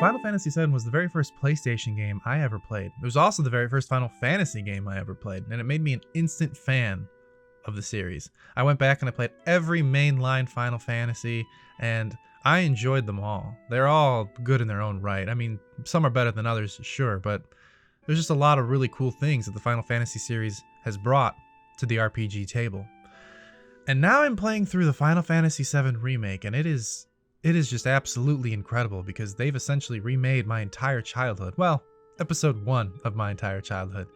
Final Fantasy VII was the very first PlayStation game I ever played. It was also the very first Final Fantasy game I ever played, and it made me an instant fan of the series. I went back and I played every mainline Final Fantasy, and I enjoyed them all. They're all good in their own right. I mean, some are better than others, sure, but there's just a lot of really cool things that the Final Fantasy series has brought to the RPG table. And now I'm playing through the Final Fantasy VII Remake, and it is just absolutely incredible because they've essentially remade my entire childhood. Well, episode 1 of my entire childhood.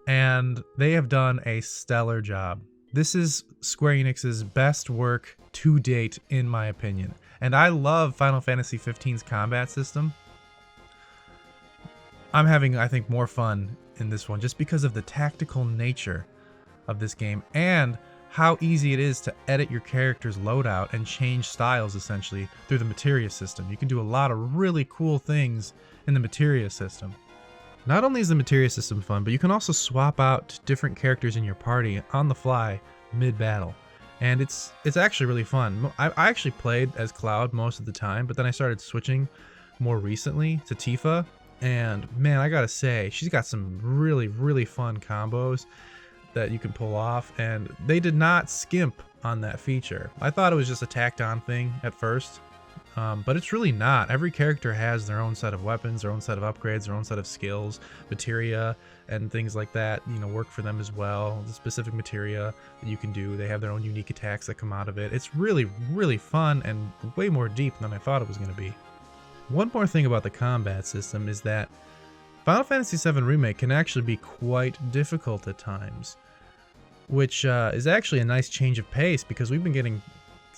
And they have done a stellar job. This is Square Enix's best work to date, in my opinion. And I love Final Fantasy XV's combat system. I'm having, I think, more fun in this one just because of the tactical nature of this game and how easy it is to edit your character's loadout and change styles essentially through the materia system. You can do a lot of really cool things in the materia system. Not only is the materia system fun, but you can also swap out different characters in your party on the fly mid-battle. And it's actually really fun. I actually played as Cloud most of the time, but then I started switching more recently to Tifa. And man, I gotta say, she's got some really, really fun combos that you can pull off, and they did not skimp on that feature. I thought it was just a tacked on thing at first, but it's really not. Every character has their own set of weapons, their own set of upgrades, their own set of skills, materia, and things like that, you know, work for them as well. The specific materia that you can do, they have their own unique attacks that come out of it. It's really, really fun and way more deep than I thought it was going to be. One more thing about the combat system is that Final Fantasy VII Remake can actually be quite difficult at times, which is actually a nice change of pace because we've been getting,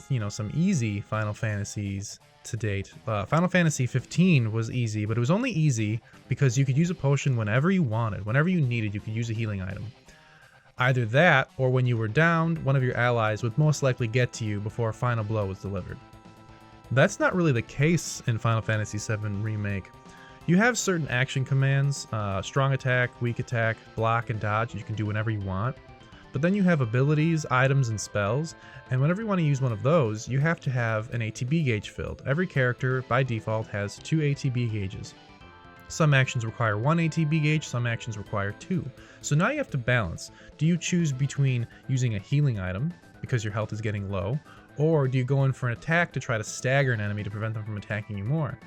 you know, some easy Final Fantasies to date. Final Fantasy 15 was easy, but it was only easy because you could use a potion whenever you wanted. Whenever you needed, you could use a healing item. Either that, or when you were downed, one of your allies would most likely get to you before a final blow was delivered. That's not really the case in Final Fantasy VII Remake. You have certain action commands, strong attack, weak attack, block, and dodge that you can do whenever you want. But then you have abilities, items, and spells, and whenever you want to use one of those, you have to have an ATB gauge filled. Every character, by default, has 2 ATB gauges. Some actions require 1 ATB gauge, some actions require 2. So now you have to balance. Do you choose between using a healing item, because your health is getting low, or do you go in for an attack to try to stagger an enemy to prevent them from attacking you more?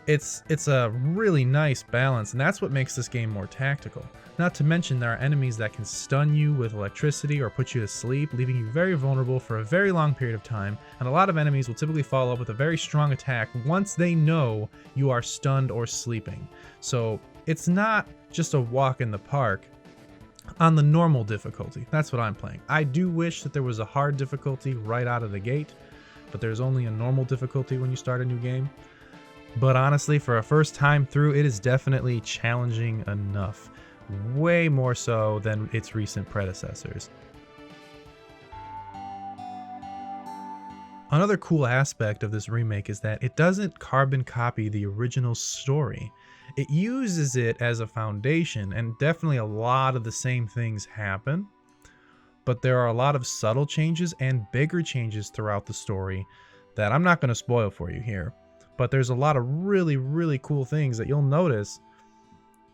It's a really nice balance, and that's what makes this game more tactical. Not to mention there are enemies that can stun you with electricity or put you to sleep, leaving you very vulnerable for a very long period of time, and a lot of enemies will typically follow up with a very strong attack once they know you are stunned or sleeping. So it's not just a walk in the park on the normal difficulty. That's what I'm playing. I do wish that there was a hard difficulty right out of the gate, but there's only a normal difficulty when you start a new game. But honestly, for a first time through, it is definitely challenging enough. Way more so than its recent predecessors. Another cool aspect of this remake is that it doesn't carbon copy the original story. It uses it as a foundation, and definitely a lot of the same things happen. But there are a lot of subtle changes and bigger changes throughout the story that I'm not going to spoil for you here. But there's a lot of really, really cool things that you'll notice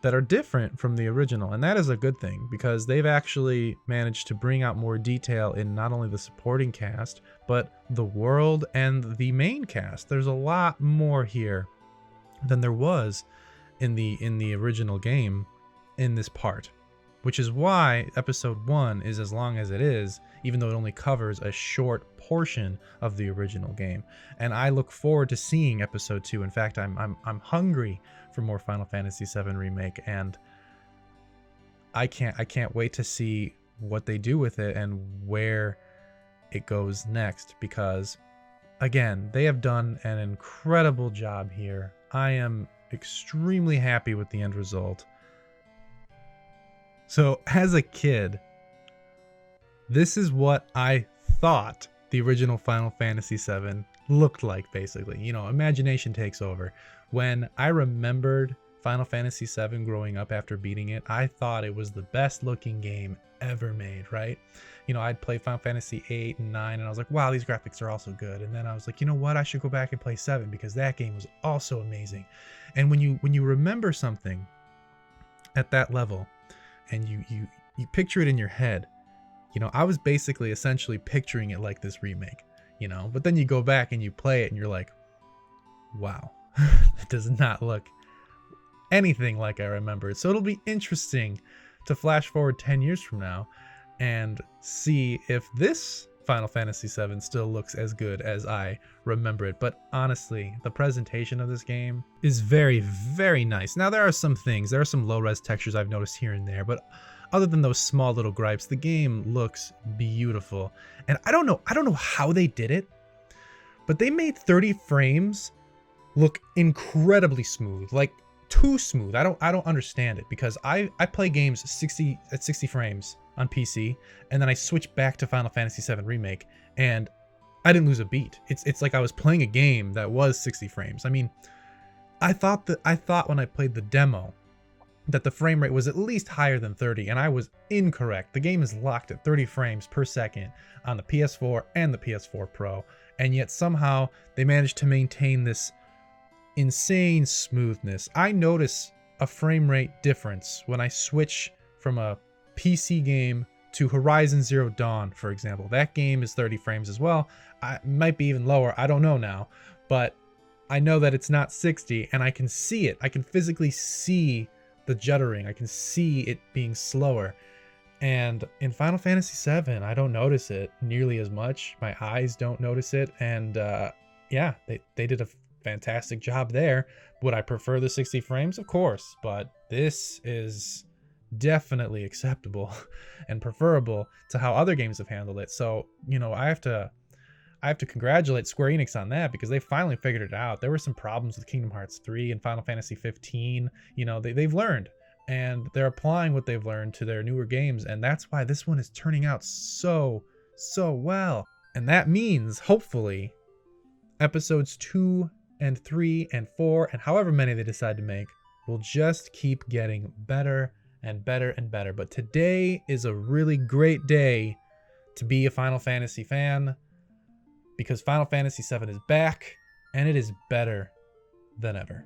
that are different from the original, and that is a good thing because they've actually managed to bring out more detail in not only the supporting cast, but the world and the main cast. There's a lot more here than there was in the original game in this part, which is why episode 1 is as long as it is, even though it only covers a short portion of the original game. And I look forward to seeing episode 2. In fact, I'm hungry for more Final Fantasy VII Remake, and I can't wait to see what they do with it and where it goes next, because again, they have done an incredible job here. I am extremely happy with the end result. So as a kid, this is what I thought the original Final Fantasy VII looked like, basically. You know, imagination takes over. When I remembered Final Fantasy VII growing up after beating it, I thought it was the best looking game ever made, right? You know, I'd play Final Fantasy 8 and 9 and I was like, wow, these graphics are also good. And then I was like, you know what? I should go back and play 7 because that game was also amazing. And when you remember something at that level and you picture it in your head, you know, I was basically essentially picturing it like this remake, you know, but then you go back and you play it and you're like, wow, it does not look anything like I remember. So it'll be interesting to flash forward 10 years from now and see if this Final Fantasy VII still looks as good as I remember it. But honestly, the presentation of this game is very, very nice. Now there are some low-res textures I've noticed here and there, but other than those small little gripes, the game looks beautiful. And I don't know how they did it, but they made 30 frames look incredibly smooth, like too smooth. I don't understand it, because I play games at 60 frames on PC, and then I switch back to Final Fantasy VII Remake, and I didn't lose a beat. It's like I was playing a game that was 60 frames. I mean, I thought when I played the demo that the frame rate was at least higher than 30, and I was incorrect. The game is locked at 30 frames per second on the PS4 and the PS4 Pro, and yet somehow they managed to maintain this insane smoothness. I notice a frame rate difference when I switch from a PC game to Horizon Zero Dawn, for example. That game is 30 frames as well. It might be even lower, I don't know now, but I know that it's not 60, and I can see it. I can physically see the juddering. I can see it being slower. And in Final Fantasy VII, I don't notice it nearly as much. My eyes don't notice it, and yeah, they did a fantastic job there. Would I prefer the 60 frames? Of course, but this is definitely acceptable and preferable to how other games have handled it. So, you know, I have to congratulate Square Enix on that, because they finally figured it out. There were some problems with Kingdom Hearts 3 and Final Fantasy 15. You know, they've learned, and they're applying what they've learned to their newer games, and that's why this one is turning out so well. And that means, hopefully, episodes 2 and 3 and 4, and however many they decide to make, will just keep getting better and better and better. But today is a really great day to be a Final Fantasy fan, because Final Fantasy VII is back, and it is better than ever.